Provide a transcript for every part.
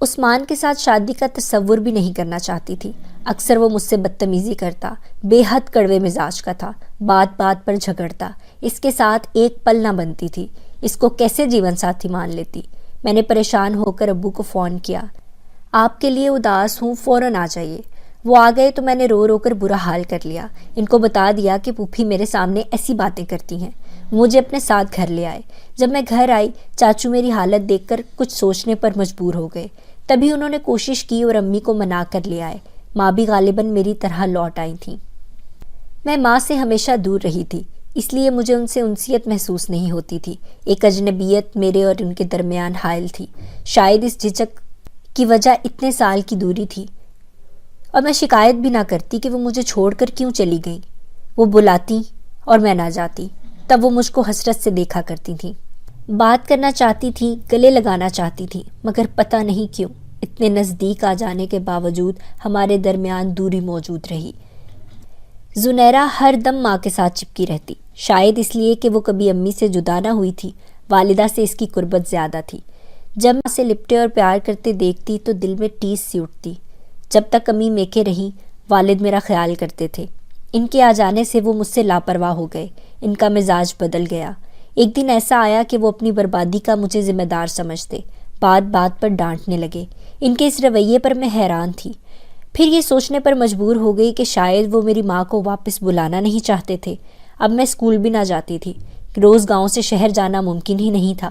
عثمان کے ساتھ شادی کا تصور بھی نہیں کرنا چاہتی تھی۔ اکثر وہ مجھ سے بدتمیزی کرتا، بے حد کڑوے مزاج کا تھا، بات بات پر جھگڑتا، اس کے ساتھ ایک پل نہ بنتی تھی، اس کو کیسے جیون ساتھی مان لیتی۔ میں نے پریشان ہو کر ابو کو فون کیا، آپ کے لیے اداس ہوں، فوراً آ جائیے۔ وہ آ گئے تو میں نے رو رو کر برا حال کر لیا، ان کو بتا دیا کہ پھوپھی میرے سامنے ایسی باتیں کرتی ہیں۔ مجھے اپنے ساتھ گھر لے آئے۔ جب میں گھر آئی، چاچو میری حالت دیکھ کر کچھ سوچنے پر مجبور ہو گئے، تبھی انہوں نے کوشش کی اور امی کو منا کر لے آئے۔ ماں بھی غالباً میری طرح لوٹ آئی تھیں۔ میں ماں سے ہمیشہ دور رہی تھی، اس لیے مجھے ان سے انسیت محسوس نہیں ہوتی تھی۔ ایک اجنبیت میرے اور ان کے درمیان حائل تھی۔ شاید اس جھجک کی وجہ اتنے سال کی دوری تھی، اور میں شکایت بھی نہ کرتی کہ وہ مجھے چھوڑ کر کیوں چلی گئیں۔ وہ بلاتی اور میں نہ جاتی، تب وہ مجھ کو حسرت سے دیکھا کرتی تھیں۔ بات کرنا چاہتی تھی، گلے لگانا چاہتی تھی، مگر پتہ نہیں کیوں اتنے نزدیک آ جانے کے باوجود ہمارے درمیان دوری موجود رہی۔ زنیرہ ہر دم ماں کے ساتھ چپکی رہتی، شاید اس لیے کہ وہ کبھی امی سے جدا نہ ہوئی تھی۔ والدہ سے اس کی قربت زیادہ تھی۔ جب ماں سے لپٹے اور پیار کرتے دیکھتی تو دل میں ٹیس سی اٹھتی۔ جب تک امی میکے رہی، والد میرا خیال کرتے تھے۔ ان کے آ جانے سے وہ مجھ سے لاپرواہ ہو گئے، ان کا مزاج بدل گیا۔ ایک دن ایسا آیا کہ وہ اپنی بربادی کا مجھے ذمہ دار سمجھتے، بات بات پر ڈانٹنے لگے۔ ان کے اس رویے پر میں حیران تھی۔ پھر یہ سوچنے پر مجبور ہو گئی کہ شاید وہ میری ماں کو واپس بلانا نہیں چاہتے تھے۔ اب میں اسکول بھی نہ جاتی تھی، روز گاؤں سے شہر جانا ممکن ہی نہیں تھا۔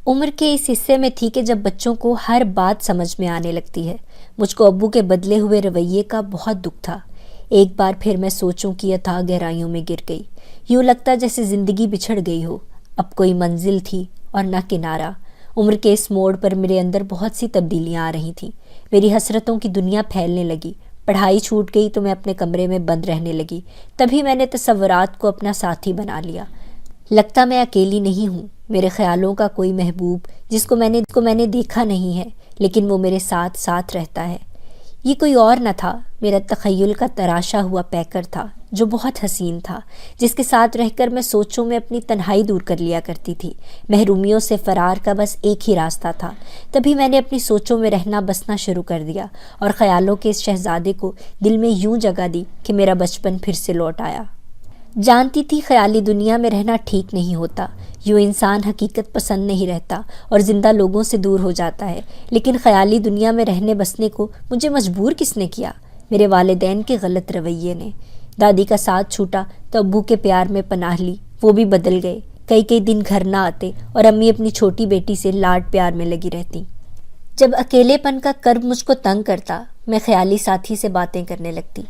عمر کے اس حصے میں تھی کہ جب بچوں کو ہر بات سمجھ میں آنے لگتی ہے۔ مجھ کو ابو کے بدلے ہوئے رویے کا بہت دکھ تھا۔ ایک بار پھر میں سوچوں کی اتھاہ گہرائیوں میں گر گئی۔ یوں لگتا جیسے زندگی بچھڑ گئی ہو، اب کوئی منزل تھی اور نہ کنارہ۔ عمر کے اس موڑ پر میرے اندر بہت سی تبدیلیاں آ رہی تھیں۔ میری حسرتوں کی دنیا پھیلنے لگی۔ پڑھائی چھوٹ گئی تو میں اپنے کمرے میں بند رہنے لگی۔ تبھی میں نے تصورات کو اپنا ساتھی بنا لیا۔ لگتا میں اکیلی نہیں ہوں، میرے خیالوں کا کوئی محبوب جس کو میں نے دیکھا نہیں ہے، لیکن وہ میرے ساتھ ساتھ رہتا ہے۔ یہ کوئی اور نہ تھا، میرا تخیل کا تراشا ہوا پیکر تھا جو بہت حسین تھا، جس کے ساتھ رہ کر میں سوچوں میں اپنی تنہائی دور کر لیا کرتی تھی۔ محرومیوں سے فرار کا بس ایک ہی راستہ تھا۔ تبھی میں نے اپنی سوچوں میں رہنا بسنا شروع کر دیا اور خیالوں کے اس شہزادے کو دل میں یوں جگہ دی کہ میرا بچپن پھر سے لوٹ آیا۔ جانتی تھی خیالی دنیا میں رہنا ٹھیک نہیں ہوتا، یوں انسان حقیقت پسند نہیں رہتا اور زندہ لوگوں سے دور ہو جاتا ہے، لیکن خیالی دنیا میں رہنے بسنے کو مجھے مجبور کس نے کیا؟ میرے والدین کے غلط رویے نے۔ دادی کا ساتھ چھوٹا تو ابو کے پیار میں پناہ لی، وہ بھی بدل گئے، کئی دن گھر نہ آتے اور امی اپنی چھوٹی بیٹی سے لاڈ پیار میں لگی رہتی۔ جب اکیلے پن کا کرب مجھ کو تنگ کرتا، میں خیالی ساتھی سے باتیں کرنے لگتی۔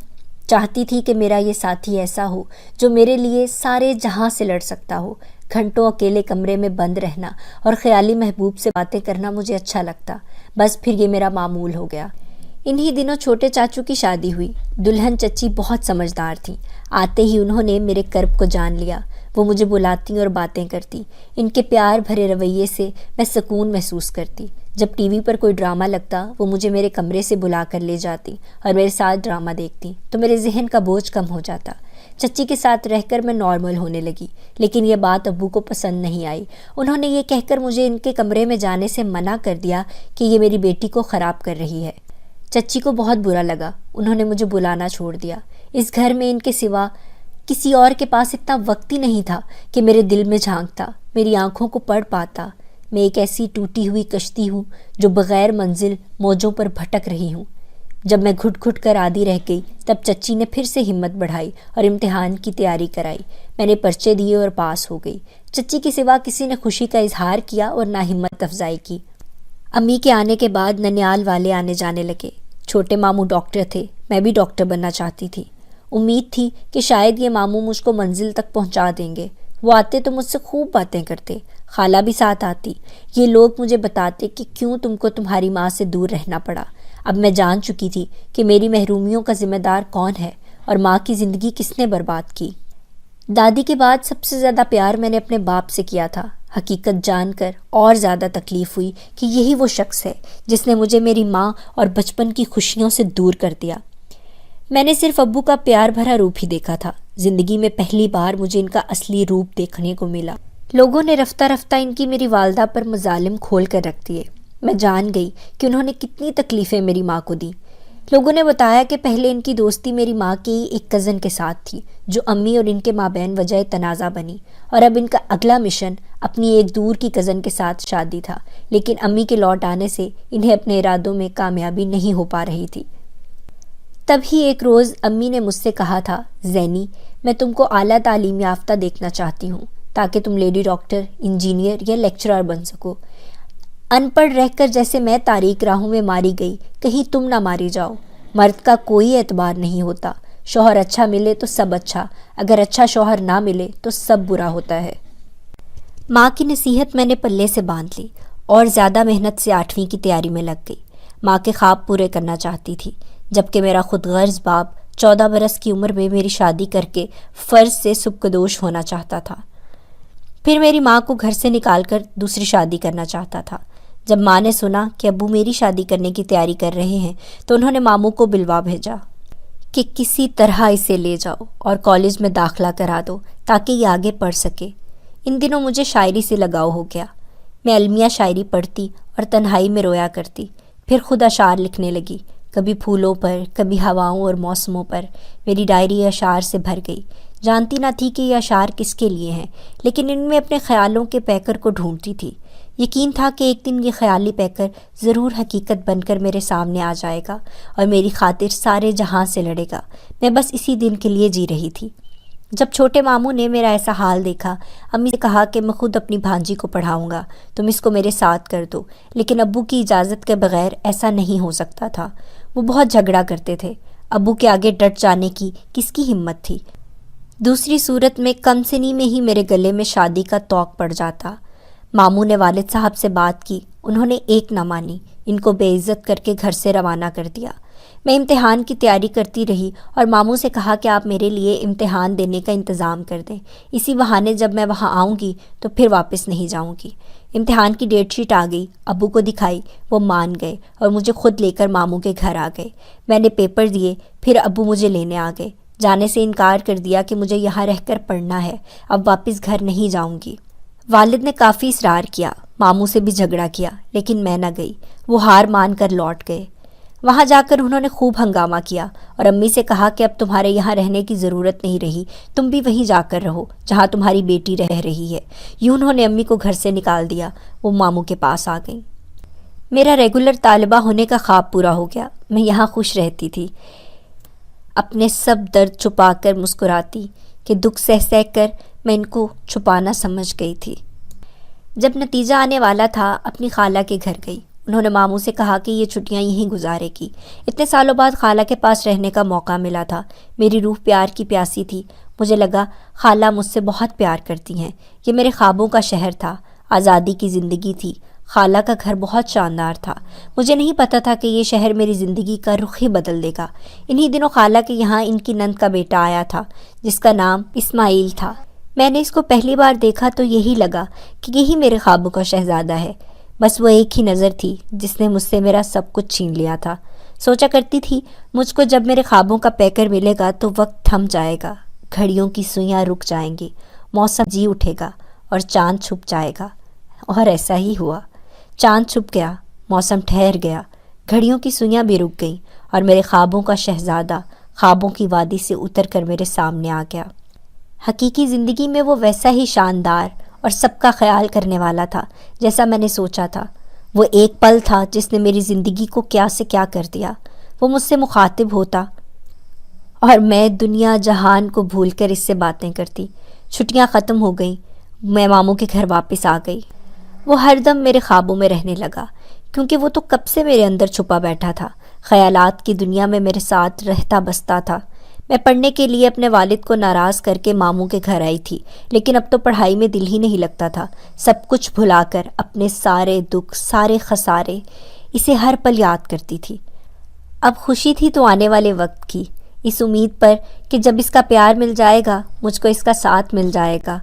چاہتی تھی کہ میرا یہ ساتھی ایسا ہو جو میرے لیے سارے جہاں سے لڑ سکتا ہو۔ گھنٹوں اکیلے کمرے میں بند رہنا اور خیالی محبوب سے باتیں کرنا مجھے اچھا لگتا، بس پھر یہ میرا معمول ہو گیا۔ انہی دنوں چھوٹے چاچو کی شادی ہوئی۔ دلہن چچی بہت سمجھدار تھیں، آتے ہی انہوں نے میرے کرب کو جان لیا۔ وہ مجھے بلاتی اور باتیں کرتی، ان کے پیار بھرے رویے سے میں سکون محسوس کرتی۔ جب ٹی وی پر کوئی ڈرامہ لگتا وہ مجھے میرے کمرے سے بلا کر لے جاتی اور میرے ساتھ ڈرامہ دیکھتی تو میرے ذہن کا بوجھ کم ہو جاتا۔ چچی کے ساتھ رہ کر میں نارمل ہونے لگی، لیکن یہ بات ابو کو پسند نہیں آئی۔ انہوں نے یہ کہہ کر مجھے ان کے کمرے میں جانے سے منع کر دیا کہ یہ میری بیٹی کو خراب کر رہی ہے۔ چچی کو بہت برا لگا، انہوں نے مجھے بلانا چھوڑ دیا۔ اس گھر میں ان کے سوا کسی اور کے پاس اتنا وقت ہی نہیں تھا کہ میرے دل میں جھانکتا، میری آنکھوں کو پڑھ پاتا۔ میں ایک ایسی ٹوٹی ہوئی کشتی ہوں جو بغیر منزل موجوں پر بھٹک رہی ہوں۔ جب میں گھٹ گھٹ کر آدھی رہ گئی تب چچی نے پھر سے ہمت بڑھائی اور امتحان کی تیاری کرائی۔ میں نے پرچے دیے اور پاس ہو گئی۔ چچی کے سوا کسی نے خوشی کا اظہار کیا اور نہ ہمت افزائی کی۔ امی کے آنے کے بعد ننیال والے آنے جانے لگے۔ چھوٹے ماموں ڈاکٹر تھے، میں بھی ڈاکٹر بننا چاہتی تھی۔ امید تھی کہ شاید یہ ماموں مجھ کو منزل تک پہنچا دیں گے۔ وہ آتے تو مجھ سے خوب باتیں کرتے، خالہ بھی ساتھ آتی۔ یہ لوگ مجھے بتاتے کہ کیوں تم کو تمہاری ماں سے دور رہنا پڑا۔ اب میں جان چکی تھی کہ میری محرومیوں کا ذمہ دار کون ہے اور ماں کی زندگی کس نے برباد کی۔ دادی کے بعد سب سے زیادہ پیار میں نے اپنے باپ سے کیا تھا۔ حقیقت جان کر اور زیادہ تکلیف ہوئی کہ یہی وہ شخص ہے جس نے مجھے میری ماں اور بچپن کی خوشیوں سے دور کر دیا۔ میں نے صرف ابو کا پیار بھرا روپ ہی دیکھا تھا۔ زندگی میں پہلی بار مجھے ان کا اصلی روپ دیکھنے کو ملا۔ لوگوں نے رفتہ رفتہ ان کی میری والدہ پر مظالم کھول کر رکھ دیے۔ میں جان گئی کہ انہوں نے کتنی تکلیفیں میری ماں کو دیں۔ لوگوں نے بتایا کہ پہلے ان کی دوستی میری ماں کی ایک کزن کے ساتھ تھی جو امی اور ان کے مابین وجہ تنازع بنی، اور اب ان کا اگلا مشن اپنی ایک دور کی کزن کے ساتھ شادی تھا، لیکن امی کے لوٹ آنے سے انہیں اپنے ارادوں میں کامیابی نہیں ہو پا رہی تھی۔ تب ہی ایک روز امی نے مجھ سے کہا تھا، زینی، میں تم کو اعلیٰ تعلیم یافتہ دیکھنا چاہتی ہوں تاکہ تم لیڈی ڈاکٹر، انجینئر یا لیکچرر بن سکو۔ ان پڑھ رہ کر جیسے میں تاریک راہوں میں ماری گئی، کہیں تم نہ ماری جاؤ۔ مرد کا کوئی اعتبار نہیں ہوتا، شوہر اچھا ملے تو سب اچھا، اگر اچھا شوہر نہ ملے تو سب برا ہوتا ہے۔ ماں کی نصیحت میں نے پلے سے باندھ لی اور زیادہ محنت سے 8ویں کی تیاری میں لگ گئی۔ ماں کے خواب پورے کرنا چاہتی تھی، جبکہ میرا خود غرض باپ 14 برس کی عمر میں میری شادی کر کے فرض سے سبکدوش ہونا چاہتا تھا۔ پھر میری ماں کو گھر سے نکال کر دوسری شادی کرنا چاہتا تھا۔ جب ماں نے سنا کہ ابو میری شادی کرنے کی تیاری کر رہے ہیں تو انہوں نے ماموں کو بلوا بھیجا کہ کسی طرح اسے لے جاؤ اور کالج میں داخلہ کرا دو تاکہ یہ آگے پڑھ سکے۔ ان دنوں مجھے شاعری سے لگاؤ ہو گیا۔ میں المیہ شاعری پڑھتی اور تنہائی میں رویا کرتی، پھر خود اشعار لکھنے لگی، کبھی پھولوں پر، کبھی ہواؤں اور موسموں پر۔ میری ڈائری اشعار سے بھر گئی۔ جانتی نہ تھی کہ یہ اشعار کس کے لیے ہیں، لیکن ان میں اپنے خیالوں کے پیکر کو ڈھونڈتی تھی۔ یقین تھا کہ ایک دن یہ خیالی پیکر ضرور حقیقت بن کر میرے سامنے آ جائے گا اور میری خاطر سارے جہاں سے لڑے گا۔ میں بس اسی دن کے لیے جی رہی تھی۔ جب چھوٹے ماموں نے میرا ایسا حال دیکھا، امی سے کہا کہ میں خود اپنی بھانجی کو پڑھاؤں گا، تم اس کو میرے ساتھ کر دو، لیکن ابو کی اجازت کے بغیر ایسا نہیں ہو سکتا تھا۔ وہ بہت جھگڑا کرتے تھے۔ ابو کے آگے ڈٹ جانے کی کس کی ہمت تھی؟ دوسری صورت میں کم سنی میں ہی میرے گلے میں شادی کا طوق پڑ جاتا۔ ماموں نے والد صاحب سے بات کی، انہوں نے ایک نہ مانی، ان کو بے عزت کر کے گھر سے روانہ کر دیا۔ میں امتحان کی تیاری کرتی رہی اور ماموں سے کہا کہ آپ میرے لیے امتحان دینے کا انتظام کر دیں، اسی بہانے جب میں وہاں آؤں گی تو پھر واپس نہیں جاؤں گی۔ امتحان کی ڈیٹ شیٹ آ گئی، ابو کو دکھائی، وہ مان گئے اور مجھے خود لے کر ماموں کے گھر آ گئے۔ میں نے پیپر دیے، پھر ابو مجھے لینے آ گئے۔ جانے سے انکار کر دیا کہ مجھے یہاں رہ کر پڑھنا ہے، اب واپس گھر نہیں جاؤں گی۔ والد نے کافی اصرار کیا، ماموں سے بھی جھگڑا کیا، لیکن میں نہ گئی۔ وہ ہار مان کر لوٹ گئے۔ وہاں جا کر انہوں نے خوب ہنگامہ کیا اور امی سے کہا کہ اب تمہارے یہاں رہنے کی ضرورت نہیں رہی، تم بھی وہیں جا کر رہو جہاں تمہاری بیٹی رہ رہی ہے۔ یوں انہوں نے امی کو گھر سے نکال دیا۔ وہ ماموں کے پاس آ گئیں۔ میرا ریگولر طالبہ ہونے کا خواب پورا ہو گیا۔ میں یہاں خوش رہتی تھی، اپنے سب درد چھپا کر مسکراتی کہ دکھ سہ سہ کر میں ان کو چھپانا سمجھ گئی تھی۔ جب نتیجہ آنے والا تھا، اپنی خالہ کے گھر گئی۔ انہوں نے ماموں سے کہا کہ یہ چھٹیاں یہیں گزارے گی۔ اتنے سالوں بعد خالہ کے پاس رہنے کا موقع ملا تھا۔ میری روح پیار کی پیاسی تھی۔ مجھے لگا خالہ مجھ سے بہت پیار کرتی ہیں۔ یہ میرے خوابوں کا شہر تھا، آزادی کی زندگی تھی۔ خالہ کا گھر بہت شاندار تھا۔ مجھے نہیں پتا تھا کہ یہ شہر میری زندگی کا رخ ہی بدل دے گا۔ انہی دنوں خالہ کے یہاں ان کی نند کا بیٹا آیا تھا جس کا نام اسماعیل تھا۔ میں نے اس کو پہلی بار دیکھا تو یہی لگا کہ یہی میرے خوابوں کا شہزادہ ہے۔ بس وہ ایک ہی نظر تھی جس نے مجھ سے میرا سب کچھ چھین لیا تھا۔ سوچا کرتی تھی مجھ کو جب میرے خوابوں کا پیکر ملے گا تو وقت تھم جائے گا، گھڑیوں کی سوئیاں رک جائیں گی، موسم جی اٹھے گا اور چاند چھپ جائے گا۔ اور ایسا ہی ہوا۔ چاند چھپ گیا، موسم ٹھہر گیا، گھڑیوں کی سوئیاں بھی رک گئیں اور میرے خوابوں کا شہزادہ خوابوں کی وادی سے اتر کر میرے سامنے آ گیا۔ حقیقی زندگی میں وہ ویسا ہی شاندار اور سب کا خیال کرنے والا تھا جیسا میں نے سوچا تھا۔ وہ ایک پل تھا جس نے میری زندگی کو کیا سے کیا کر دیا۔ وہ مجھ سے مخاطب ہوتا اور میں دنیا جہان کو بھول کر اس سے باتیں کرتی۔ چھٹیاں ختم ہو گئیں، میں ماموں کے گھر واپس آ گئی۔ وہ ہر دم میرے خوابوں میں رہنے لگا کیونکہ وہ تو کب سے میرے اندر چھپا بیٹھا تھا، خیالات کی دنیا میں میرے ساتھ رہتا بستا تھا۔ میں پڑھنے کے لیے اپنے والد کو ناراض کر کے ماموں کے گھر آئی تھی، لیکن اب تو پڑھائی میں دل ہی نہیں لگتا تھا۔ سب کچھ بھلا کر اپنے سارے دکھ، سارے خسارے، اسے ہر پل یاد کرتی تھی۔ اب خوشی تھی تو آنے والے وقت کی، اس امید پر کہ جب اس کا پیار مل جائے گا، مجھ کو اس کا ساتھ مل جائے گا،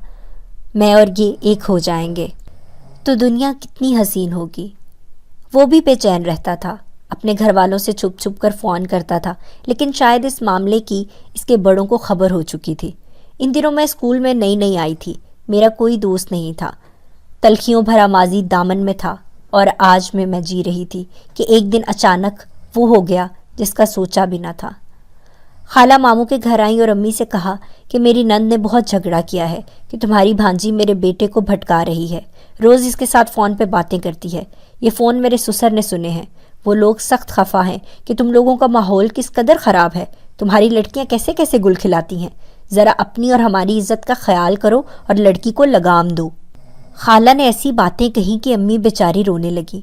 میں اور یہ ایک ہو جائیں گے تو دنیا کتنی حسین ہوگی۔ وہ بھی بے چین رہتا تھا، اپنے گھر والوں سے چھپ چھپ کر فون کرتا تھا، لیکن شاید اس معاملے کی اس کے بڑوں کو خبر ہو چکی تھی۔ ان دنوں میں اسکول میں نئی آئی تھی، میرا کوئی دوست نہیں تھا، تلخیوں بھرا ماضی دامن میں تھا، اور آج میں جی رہی تھی کہ ایک دن اچانک وہ ہو گیا جس کا سوچا بھی نہ تھا۔ خالہ ماموں کے گھر آئیں اور امی سے کہا کہ میری نند نے بہت جھگڑا کیا ہے کہ تمہاری بھانجی میرے بیٹے کو بھٹکا رہی ہے، روز اس کے ساتھ فون پہ باتیں کرتی ہے، یہ فون میرے سسر نے سنے ہیں، وہ لوگ سخت خفا ہیں کہ تم لوگوں کا ماحول کس قدر خراب ہے، تمہاری لڑکیاں کیسے کیسے گل کھلاتی ہیں، ذرا اپنی اور ہماری عزت کا خیال کرو اور لڑکی کو لگام دو۔ خالہ نے ایسی باتیں کہیں کہ امی بیچاری رونے لگی،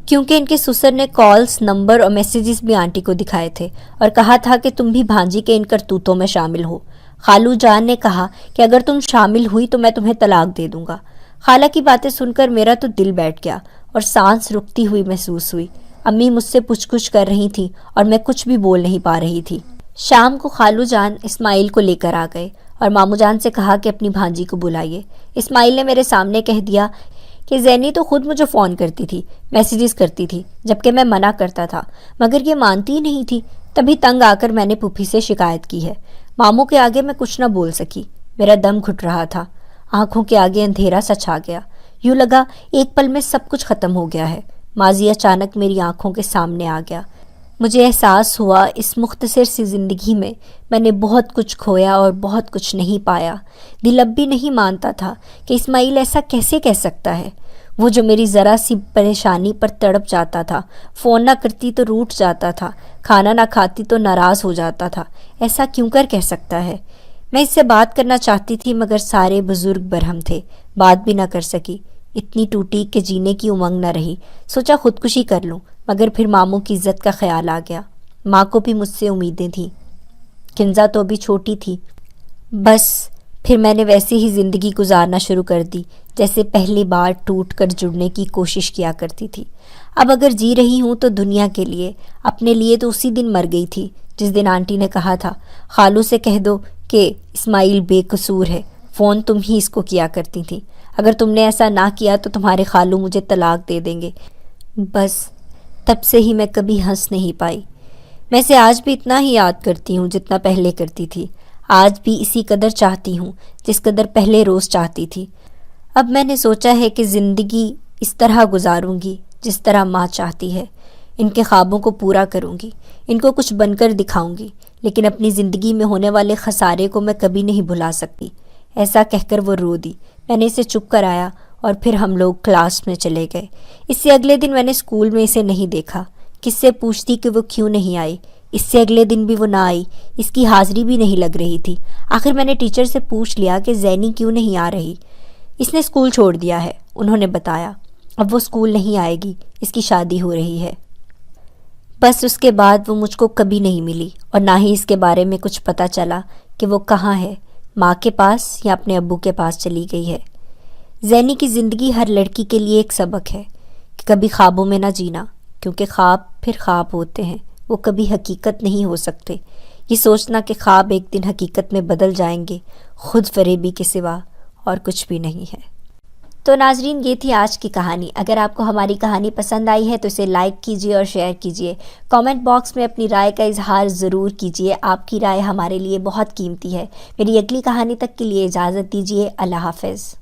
کیونکہ ان کے سسر نے کالز، نمبر اور میسیجز بھی آنٹی کو دکھائے تھے اور کہا تھا کہ تم بھی بھانجی کے ان کرتوتوں میں شامل ہو۔ خالو جان نے کہا کہ اگر تم شامل ہوئی تو میں تمہیں طلاق دے دوں گا۔ خالہ کی باتیں سن کر میرا تو دل بیٹھ گیا اور سانس رکتی ہوئی محسوس ہوئی۔ امی مجھ سے پوچھ گچھ کر رہی تھی اور میں کچھ بھی بول نہیں پا رہی تھی۔ شام کو خالو جان اسماعیل کو لے کر آ گئے اور ماموں جان سے کہا کہ اپنی بھانجی کو بلائیے۔ اسماعیل نے میرے سامنے کہہ دیا کہ زینی تو خود مجھے فون کرتی تھی، میسیجز کرتی تھی، جبکہ میں منع کرتا تھا، مگر یہ مانتی ہی نہیں تھی۔ تبھی تنگ آ کر میں نے پھوپھی سے شکایت کی ہے۔ ماموں کے آگے میں کچھ نہ بول سکی، میرا دم گھٹ رہا تھا، آنکھوں کے آگے اندھیرا سا چھا گیا، یوں لگا ایک پل میں سب کچھ ختم ہو گیا ہے۔ ماضی اچانک میری آنکھوں کے سامنے آ گیا۔ مجھے احساس ہوا اس مختصر سی زندگی میں نے بہت کچھ کھویا اور بہت کچھ نہیں پایا۔ دل اب بھی نہیں مانتا تھا کہ اسماعیل ایسا کیسے کہہ سکتا ہے، وہ جو میری ذرا سی پریشانی پر تڑپ جاتا تھا، فون نہ کرتی تو روٹھ جاتا تھا، کھانا نہ کھاتی تو ناراض ہو جاتا تھا، ایسا کیوں کر کہہ سکتا ہے؟ میں اس سے بات کرنا چاہتی تھی مگر سارے بزرگ برہم تھے، بات بھی نہ کر سکی، اتنی ٹوٹی کہ جینے کی امنگ نہ رہی۔ سوچا خودکشی کر لوں، مگر پھر ماموں کی عزت کا خیال آ گیا۔ ماں کو بھی مجھ سے امیدیں تھیں، کنزا تو ابھی چھوٹی تھی۔ بس پھر میں نے ویسے ہی زندگی گزارنا شروع کر دی جیسے پہلی بار ٹوٹ کر جڑنے کی کوشش کیا کرتی تھی۔ اب اگر جی رہی ہوں تو دنیا کے لیے، اپنے لیے تو اسی دن مر گئی تھی جس دن آنٹی نے کہا تھا خالو سے کہہ دو کہ اسماعیل بے قصور ہے، فون تم ہی اس کو کیا کرتی تھی، اگر تم نے ایسا نہ کیا تو تمہارے خالو مجھے طلاق دے دیں گے۔ بس تب سے ہی میں کبھی ہنس نہیں پائی۔ میں اسے آج بھی اتنا ہی یاد کرتی ہوں جتنا پہلے کرتی تھی، آج بھی اسی قدر چاہتی ہوں جس قدر پہلے روز چاہتی تھی۔ اب میں نے سوچا ہے کہ زندگی اس طرح گزاروں گی جس طرح ماں چاہتی ہے، ان کے خوابوں کو پورا کروں گی، ان کو کچھ بن کر دکھاؤں گی، لیکن اپنی زندگی میں ہونے والے خسارے کو میں کبھی نہیں بھلا سکتی۔ ایسا کہہ کر وہ رو دی۔ میں نے اسے چپ کرایا اور پھر ہم لوگ کلاس میں چلے گئے۔ اس سے اگلے دن میں نے اسکول میں اسے نہیں دیکھا۔ کس سے پوچھتی کہ وہ کیوں نہیں آئی؟ اس سے اگلے دن بھی وہ نہ آئی، اس کی حاضری بھی نہیں لگ رہی تھی۔ آخر میں نے ٹیچر سے پوچھ لیا کہ زینی کیوں نہیں آ رہی؟ اس نے اسکول چھوڑ دیا ہے، انہوں نے بتایا، اب وہ اسکول نہیں آئے گی، اس کی شادی ہو رہی ہے۔ بس اس کے بعد وہ مجھ کو کبھی نہیں ملی اور نہ ہی اس کے بارے میں کچھ پتہ چلا کہ وہ کہاں ہے، ماں کے پاس یا اپنے ابو کے پاس چلی گئی ہے۔ زینی کی زندگی ہر لڑکی کے لیے ایک سبق ہے کہ کبھی خوابوں میں نہ جینا، کیونکہ خواب پھر خواب ہوتے ہیں، وہ کبھی حقیقت نہیں ہو سکتے۔ یہ سوچنا کہ خواب ایک دن حقیقت میں بدل جائیں گے، خود فریبی کے سوا اور کچھ بھی نہیں ہے۔ تو ناظرین، یہ تھی آج کی کہانی۔ اگر آپ کو ہماری کہانی پسند آئی ہے تو اسے لائک کیجیے اور شیئر کیجیے۔ کامنٹ باکس میں اپنی رائے کا اظہار ضرور کیجیے، آپ کی رائے ہمارے لیے بہت قیمتی ہے۔ میری اگلی کہانی تک کے لیے اجازت دیجیے، اللہ حافظ۔